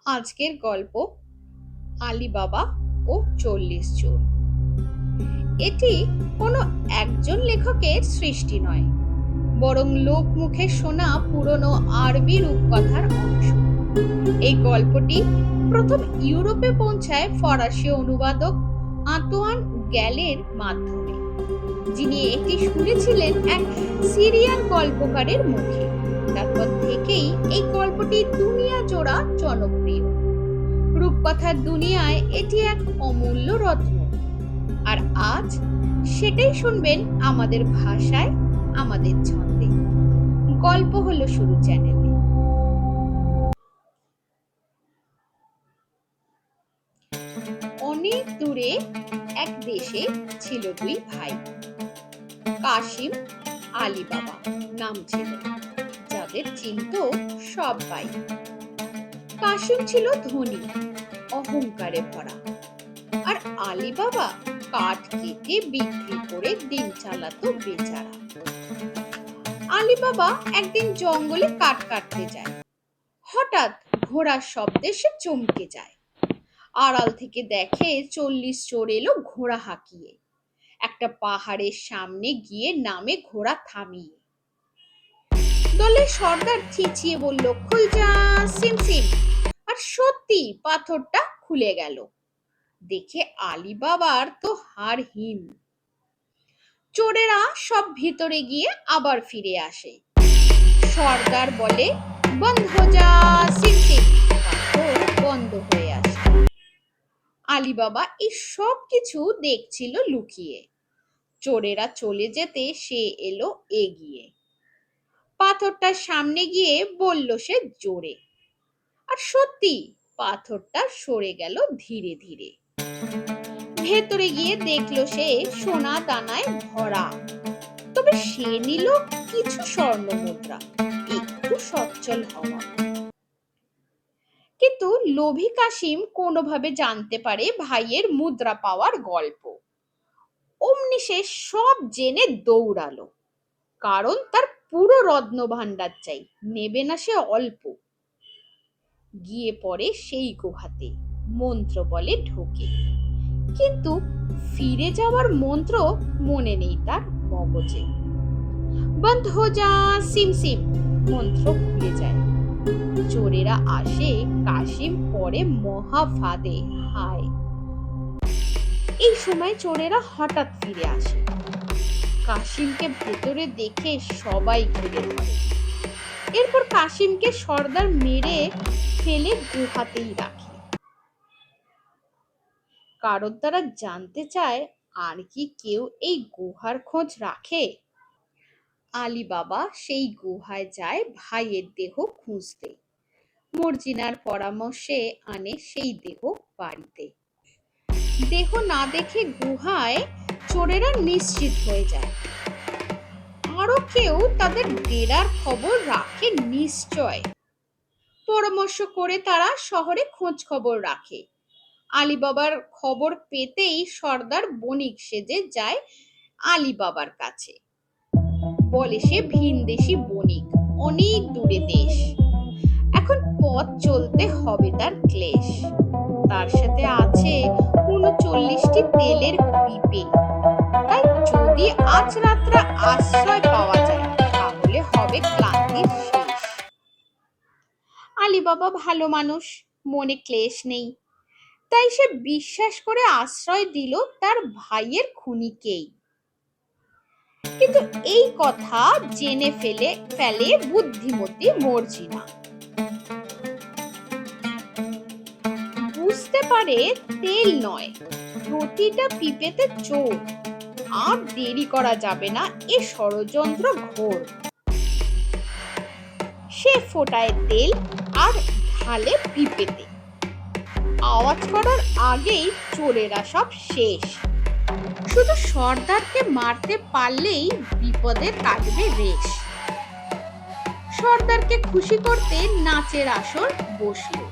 আজকের গল্প আলীবাবা ও ৪০ চোর। এটি কোনো একজন লেখকের সৃষ্টি নয়, বরং লোকমুখে শোনা পুরনো আরবি রূপকথার অংশ। এই গল্পটি প্রথম ইউরোপে পৌঁছায় ফরাসি অনুবাদক আন্তোয়ান গ্যালের মাধ্যমে, যিনি এটি শুনেছিলেন এক সিরিয়ান গল্পকারের মুখে। তারপর থেকেই এই গল্পটি দুনিয়া জোড়া জনপ্রিয়। রূপকথার দুনিয়ায় এটি এক অমূল্য রত্ন। আর আজ সেটাই শুনবেন আমাদের ভাষায়, আমাদের ছন্দে। গল্প হলো শুরু চ্যানেলে। অনেক দূরে এক দেশে ছিল দুই ভাই, কাশিম, আলীবাবা নাম ছিল, যাদের চিনত সবাই। কাশিম ছিল ধনী, অহংকারে ভরা, আর আলীবাবা কাঠ কেটে বিক্রি করে দিন চালাতো বেচারা। আলীবাবা একদিন জঙ্গলে কাঠ কাটতে যায়। হঠাৎ ঘোড়ার শব্দে সে চমকে যায়। আড়াল থেকে দেখে ৪০ চোর এলো ঘোড়া হাঁকিয়ে। একটা পাহাড়ের সামনে গিয়ে নামে ঘোড়া থামিয়ে। দলের সর্দার চেঁচিয়ে বলল, খুল যা সিম সিম। আর সত্যি পাথরটা খুলে গেল। দেখে আলীবাবার তো হাড় হিম। চোরেরা সব ভিতরে গিয়ে আবার ফিরে আসে। সর্দার বলে, বন্ধ হো যা সিম সিম। পাথর বন্ধ হয়ে আসে। আলীবাবা এই সব কিছু দেখছিল লুকিয়ে। চোরেরা চলে যেতে সে এলো এগিয়ে। পাথরটার সামনে গিয়ে বলল সে জোরে। আর সত্যি পাথরটা সরে গেল ধীরে ধীরে। ভেতরে গিয়ে দেখলো সে সোনা দানায় ভরা। তবে সে নিল কিছু স্বর্ণ মুদ্রা, একটু সচ্ছল হওয়া। কিন্তু লোভী কাশিম কোনোভাবে জানতে পারে ভাইয়ের মুদ্রা পাওয়ার গল্প। অমনি সে সব জেনে দৌড়ালো, কারণ তার পুরো রত্ন ভাণ্ডার চাই, নেবে না সে অল্প। গিয়ে পড়ে সেই গুহাতে, মন্ত্র বলে ঢোকে। কিন্তু ফিরে যাওয়ার মন্ত্র মনে নেই তার মগজে। বন্ধ হো যা সিম সিম, মন্ত্র ভুলে যায়। চোরেরা আসে, কাশিম পড়ে মহা ফাঁদে। হায়! এই সময় চোরেরা হঠাৎ ফিরে আসে। কাশিমকে ভেতরে দেখে সবাই ঘিরে ধরে। এরপর কাশিমকে সর্দার মেরে ফেলে গুহাতেই রাখে, কারণ তারা জানতে চায় আর কি কেউ এই গুহার খোঁজ রাখে। আলীবাবা সেই গুহায় যায় ভাইয়ের দেহ খুঁজতে। মর্জিনার পরামর্শে আনে সেই দেহ বাড়িতে। দেহ না দেখে গুহায় চোরেরা নিশ্চিত হয়ে যায়, আরো কেউ তাদের ডেরার খবর রাখে নিশ্চয়। পরামর্শ করে তারা শহরে খোঁজ খবর রাখে। আলীবাবার খবর পেতেই সর্দার বণিক সেজে যায় আলীবাবার কাছে। বলে সে ভিনদেশী বণিক, অনেক দূরে দেশ। এখন পথ চলতে হবে তার ক্লেশ। তার সাথে আছে ৩৯টি তেলের পিপে। তাই যদি আজ রাত্রে আশ্রয় পাওয়া যায়, তাহলে হবে ক্লান্তির শেষ। আলীবাবা ভালো মানুষ, মনে ক্লেশ নেই। তাই সে বিশ্বাস করে আশ্রয় দিল তার ভাইয়ের খুনিকেই। কিন্তু এই কথা জেনে ফেলে বুদ্ধিমতী মর্জিনা। বুঝতে পারে তেল নয়, প্রতিটা পিপেতে চোর। আর দেরি করা যাবে না, এ ষড়যন্ত্র ঘোর। সে ফোটায় তেল আর ঢালে পিপেতে। আওয়াজ করার আগেই চোরেরা সব শেষ। শুধু সর্দারকে মারতে পারলেই বিপদে কাটবে রেশ। সর্দারকে খুশি করতে নাচের আসর বসলো।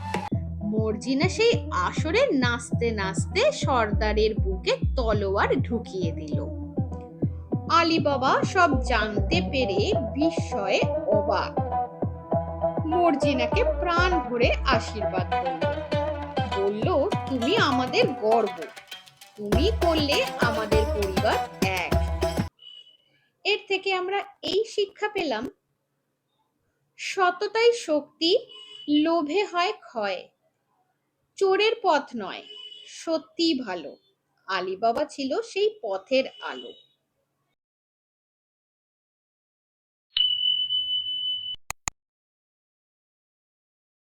মর্জিনা সেই আসরে নাচতে নাচতে সর্দারের বুকে তলোয়ার ঢুকিয়ে দিল। আলীবাবা সব জানতে পেরে বিস্ময়ে অবাক। মর্জিনাকে প্রাণ ভরে আশীর্বাদ করল, বলল, তুমি আমাদের গর্ব, তুমি করলে আমাদের পরিবার এক। এর থেকে আমরা এই শিক্ষা পেলাম, সততাই শক্তি, লোভে হয় ক্ষয়। চোরের পথ নয়, সত্যিই ভালো। আলী বাবা ছিল সেই পথের আলো।